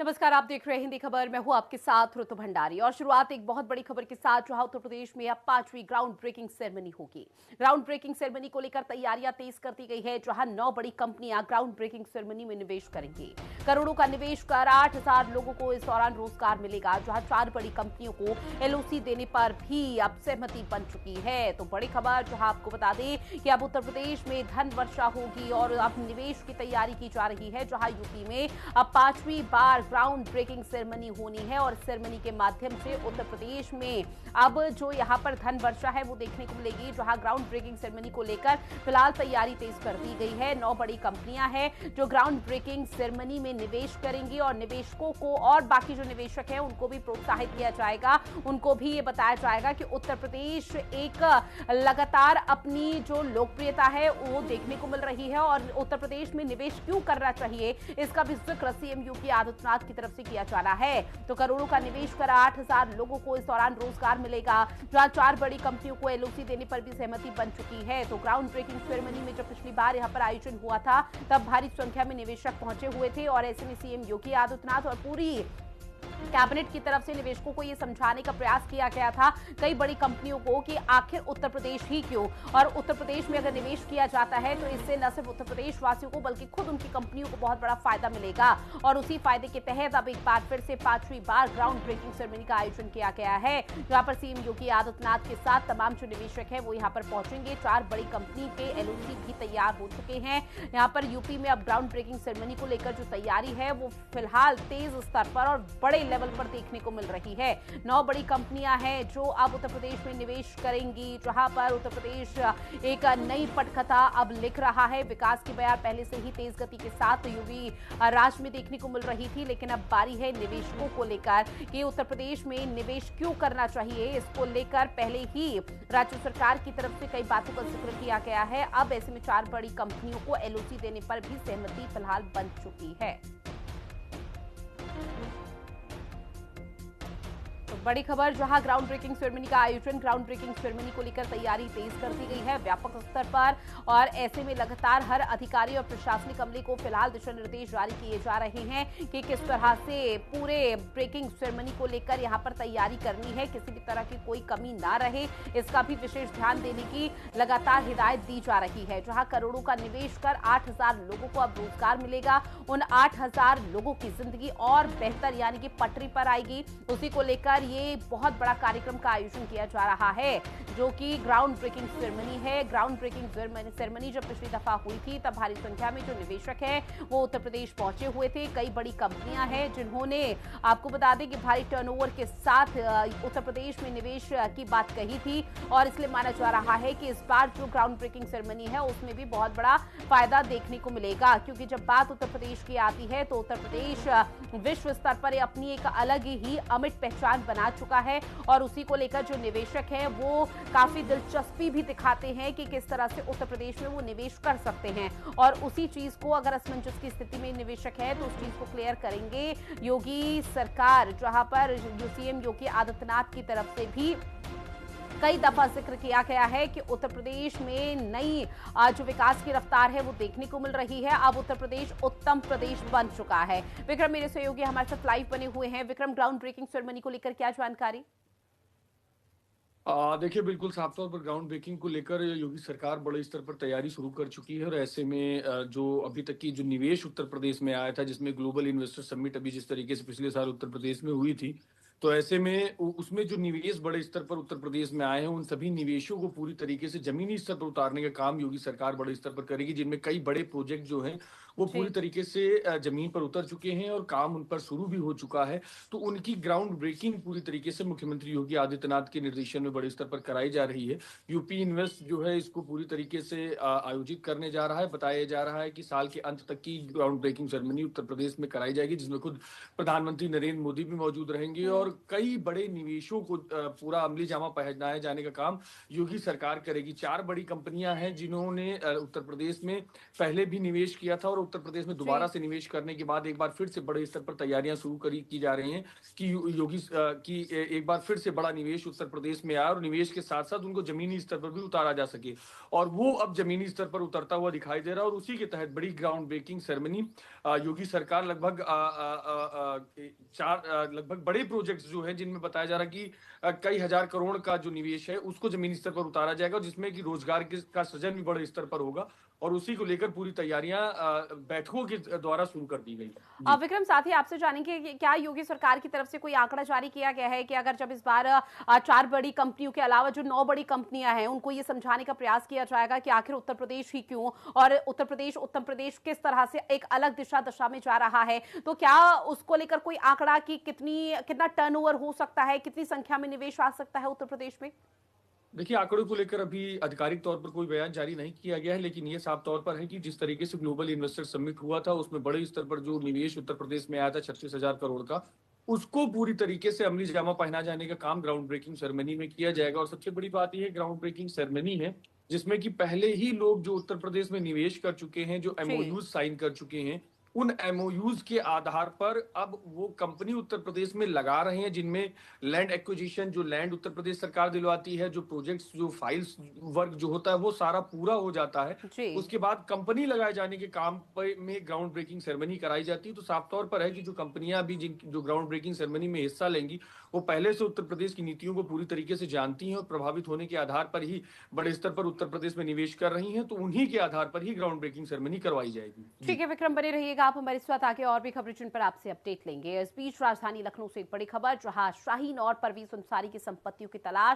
नमस्कार, आप देख रहे हैं हिंदी खबर। मैं हूं आपके साथ ऋतु भंडारी और शुरुआत एक बहुत बड़ी खबर के साथ, जहां उत्तर प्रदेश में अब 5वीं ग्राउंड ब्रेकिंग सेरेमनी होगी। ग्राउंड ब्रेकिंग सेरेमनी को लेकर तैयारियां तेज कर दी गई है, जहां 9 बड़ी कंपनियां ग्राउंड ब्रेकिंग सेरेमनी में निवेश करेंगी। करोड़ों का निवेश कर 8,000 लोगों को इस दौरान रोजगार मिलेगा, जहां 4 बड़ी कंपनियों को एलओसी देने पर भी अब सहमति बन चुकी है। तो बड़ी खबर, जहां आपको बता दें कि अब उत्तर प्रदेश में धन वर्षा होगी और अब निवेश की तैयारी की जा रही है, जहां यूपी में अब 5वीं बार ग्राउंड ब्रेकिंग सेरेमनी होनी है और सेरेमनी के माध्यम से उत्तर प्रदेश में अब जो यहां पर धन वर्षा है वो देखने को मिलेगी। जहां ग्राउंड ब्रेकिंग सेरेमनी को लेकर फिलहाल तैयारी तेज कर दी गई है। 9 बड़ी कंपनियां हैं जो ग्राउंड ब्रेकिंग सेरेमनी में निवेश करेंगी और निवेशकों को और बाकी जो निवेशक हैं उनको भी प्रोत्साहित किया जाएगा। उनको भी ये बताया जाएगा कि उत्तर प्रदेश एक लगातार अपनी जो लोकप्रियता है वो देखने को मिल रही है और उत्तर प्रदेश में निवेश क्यों करना चाहिए, इसका भी जिक्र सीएम योगी आदित्यनाथ की तरफ से किया जाना है। तो करोड़ों का निवेश कर 8,000 लोगों को इस दौरान रोजगार मिलेगा, जहां 4 बड़ी कंपनियों को एलओसी देने पर भी सहमति बन चुकी है। तो ग्राउंड ब्रेकिंग सेरेमनी में जब पिछली बार यहां पर आयोजन हुआ था, तब भारी संख्या में निवेशक पहुंचे हुए थे और ऐसे में सीएम योगी आदित्यनाथ और पूरी कैबिनेट की तरफ से निवेशकों को यह समझाने का प्रयास किया गया था कई बड़ी कंपनियों को कि आखिर उत्तर प्रदेश ही क्यों, और उत्तर प्रदेश में अगर निवेश किया जाता है तो इससे न सिर्फ उत्तर प्रदेश वासियों को बल्कि खुद उनकी कंपनियों को बहुत बड़ा फायदा मिलेगा। और उसी फायदे के तहत अब एक बार फिर से 5वीं बार ग्राउंड ब्रेकिंग सेरेमनी का आयोजन किया गया है, जहां पर सीएम योगी आदित्यनाथ के साथ तमाम जो निवेशक है वो यहाँ पर पहुंचेंगे। 4 बड़ी कंपनी के एलओसी भी तैयार हो चुके हैं। यहाँ पर यूपी में अब ग्राउंड ब्रेकिंग सेरेमनी को लेकर जो तैयारी है वो फिलहाल तेज स्तर पर और बड़े लेवल पर देखने को मिल रही है। 9 बड़ी कंपनियां हैं जो अब उत्तर प्रदेश में निवेश करेंगी, जहां पर उत्तर प्रदेश एक नई पटकथा अब लिख रहा है। विकास की बयार पहले से ही तेज गति के साथ यूपी राज्य में देखने को मिल रही थी, लेकिन अब बारी है निवेशकों को लेकर कि उत्तर प्रदेश में निवेश क्यों करना चाहिए। इसको लेकर पहले ही राज्य सरकार की तरफ से कई बातों का जिक्र किया गया है। अब ऐसे में 4 बड़ी कंपनियों को एलओसी देने पर भी सहमति फिलहाल बन चुकी है। बड़ी खबर, जहां ग्राउंड ब्रेकिंग सेरेमनी का आयोजन, ग्राउंड ब्रेकिंग सेरेमनी को लेकर तैयारी तेज कर दी गई है व्यापक स्तर पर और ऐसे में लगातार हर अधिकारी और प्रशासनिक अमले को फिलहाल दिशा निर्देश जारी किए जा रहे हैं कि किस तरह से पूरे ब्रेकिंग सेरेमनी को लेकर यहां पर तैयारी करनी है, किसी भी तरह की कोई कमी ना रहे, इसका भी विशेष ध्यान देने की लगातार हिदायत दी जा रही है। जहां करोड़ों का निवेश कर 8,000 लोगों को अब रोजगार मिलेगा, उन 8,000 लोगों की जिंदगी और बेहतर यानी कि पटरी पर आएगी। उसी को लेकर ये बहुत बड़ा कार्यक्रम का आयोजन किया जा रहा है, जो कि ग्राउंड ब्रेकिंग सेरेमनी है। ग्राउंड ब्रेकिंग सेरेमनी जब पिछली दफा हुई थी तब भारी संख्या में जो निवेशक हैं वो उत्तर प्रदेश पहुंचे हुए थे। कई बड़ी कंपनियां हैं जिन्होंने, आपको बता दें कि भारी टर्नओवर के साथ उत्तर प्रदेश में निवेश की बात कही थी और इसलिए माना जा रहा है कि इस बार जो ग्राउंड ब्रेकिंग सेरेमनी है उसमें भी बहुत बड़ा फायदा देखने को मिलेगा, क्योंकि जब बात उत्तर प्रदेश की आती है तो उत्तर प्रदेश विश्व स्तर पर अपनी एक अलग ही अमिट पहचान बना चुका है और उसी को लेकर जो निवेशक हैं वो काफी दिलचस्पी भी दिखाते हैं कि किस तरह से उत्तर प्रदेश में वो निवेश कर सकते हैं। और उसी चीज को अगर असमंजस की स्थिति में निवेशक है तो उस चीज को क्लियर करेंगे योगी सरकार, जहां पर सीएम योगी आदित्यनाथ की तरफ से भी कई दफा जिक्र किया गया है कि उत्तर प्रदेश में नई जो विकास की रफ्तार है वो देखने को मिल रही है। अब उत्तर प्रदेश उत्तम प्रदेश बन चुका है। विक्रम मेरे सहयोगी हमारे साथ लाइव बने हुए हैं। विक्रम, ग्राउंड ब्रेकिंग सेरेमनी को लेकर क्या जानकारी? देखिए, बिल्कुल साफ तौर पर ग्राउंड ब्रेकिंग को लेकर योगी सरकार बड़े स्तर पर तैयारी शुरू कर चुकी है और ऐसे में जो अभी तक की जो निवेश उत्तर प्रदेश में आया था, जिसमें ग्लोबल इन्वेस्टर समिट अभी जिस तरीके से पिछले साल उत्तर प्रदेश में हुई थी, तो ऐसे में उसमें जो निवेश बड़े स्तर पर उत्तर प्रदेश में आए हैं, उन सभी निवेशों को पूरी तरीके से जमीनी स्तर पर उतारने का काम योगी सरकार बड़े स्तर पर करेगी, जिनमें कई बड़े प्रोजेक्ट जो हैं वो पूरी जी। तरीके से जमीन पर उतर चुके हैं और काम उन पर शुरू भी हो चुका है। तो उनकी ग्राउंड ब्रेकिंग पूरी तरीके से मुख्यमंत्री योगी आदित्यनाथ के निर्देशन में बड़े स्तर पर कराई जा रही है। यूपी इन्वेस्ट जो है इसको पूरी तरीके से आयोजित करने जा रहा है। बताया जा रहा है कि साल के अंत तक की ground breaking ceremony Uttar Pradesh में कराई जाएगी, जिसमें खुद प्रधानमंत्री नरेंद्र मोदी भी मौजूद रहेंगे और और कई बड़े निवेशों को पूरा अमली जामा पहनाए जाने का काम योगी सरकार करेगी। 4 बड़ी कंपनियां हैं जिन्होंने उत्तर प्रदेश में पहले भी निवेश किया था और उत्तर प्रदेश में दोबारा जी। से निवेश करने के बाद एक बार फिर से बड़े स्तर पर तैयारियां शुरू की जा रही हैं कि योगी की एक बार फिर से बड़ा निवेश उत्तर प्रदेश में आए और निवेश के साथ साथ उनको जमीनी स्तर पर भी उतारा जा सके। और वो अब जमीनी स्तर पर उतरता हुआ दिखाई दे रहा है और उसी के तहत बड़ी ग्राउंड ब्रेकिंग सेरेमनी योगी सरकार लगभग बड़े प्रोजेक्ट्स जो हैं जिनमें बताया जा रहा है कि कई हजार करोड़ का जो निवेश है उसको जमीनी स्तर पर उतारा जाएगा, जिसमें कि रोजगार का सृजन भी बड़े स्तर पर होगा और उसी को लेकर पूरी तैयारियां बैठकों के द्वारा शुरू कर दी गई। विक्रम, साथ ही आपसे जानेंगे कि क्या योगी सरकार की तरफ से कोई आंकड़ा जारी किया गया है कि अगर जब इस बार 4 बड़ी कंपनियों के अलावा जो 9 बड़ी कंपनियां हैं उनको ये समझाने का प्रयास किया जाएगा कि आखिर उत्तर प्रदेश ही क्यों और उत्तर प्रदेश किस तरह से एक अलग दशा में जा रहा है, तो क्या उसको लेकर कोई आंकड़ा कि कितना टर्नओवर हो सकता है, कितनी संख्या में निवेश आ सकता है उत्तर प्रदेश में? देखिए, आंकड़ों को लेकर अभी आधिकारिक तौर पर कोई बयान जारी नहीं किया गया है, लेकिन ये साफ तौर पर है कि जिस तरीके से ग्लोबल इन्वेस्टर समिट हुआ था उसमें बड़े स्तर पर जो निवेश उत्तर प्रदेश में आया था 36,000 करोड़ का, उसको पूरी तरीके से अमली जामा पहना जाने का काम ग्राउंड ब्रेकिंग सेरेमनी में किया जाएगा। और सबसे बड़ी बात यह ग्राउंड ब्रेकिंग सेरेमनी है जिसमें कि पहले ही लोग जो उत्तर प्रदेश में निवेश कर चुके हैं, जो एमओयूज साइन कर चुके हैं, उन एमओयूज के आधार पर अब वो कंपनी उत्तर प्रदेश में लगा रहे हैं, जिनमें लैंड एक्विजिशन, जो लैंड उत्तर प्रदेश सरकार दिलवाती है, जो प्रोजेक्ट्स, जो फाइल्स वर्क जो होता है वो सारा पूरा हो जाता है। उसके बाद कंपनी लगाए जाने के काम में ग्राउंड ब्रेकिंग सेरेमनी कराई जाती है। तो साफ तौर पर है कि जो कंपनियां अभी जो ग्राउंड ब्रेकिंग सेरेमनी में हिस्सा लेंगी वो पहले से उत्तर प्रदेश की नीतियों को पूरी तरीके से जानती हैं और प्रभावित होने के आधार पर ही बड़े स्तर पर उत्तर प्रदेश में निवेश कर रही हैं, तो उन्हीं के आधार पर ही ग्राउंड ब्रेकिंग सेरेमनी करवाई जाएगी। ठीक है विक्रम, बने रहिएगा आप हमारे साथ, आगे और भी खबरें जिन पर आपसे अपडेट लेंगे। इस बीच राजधानी लखनऊ से एक बड़ी खबर, जहां शाहीन और परवेज अंसारी की संपत्तियों की तलाश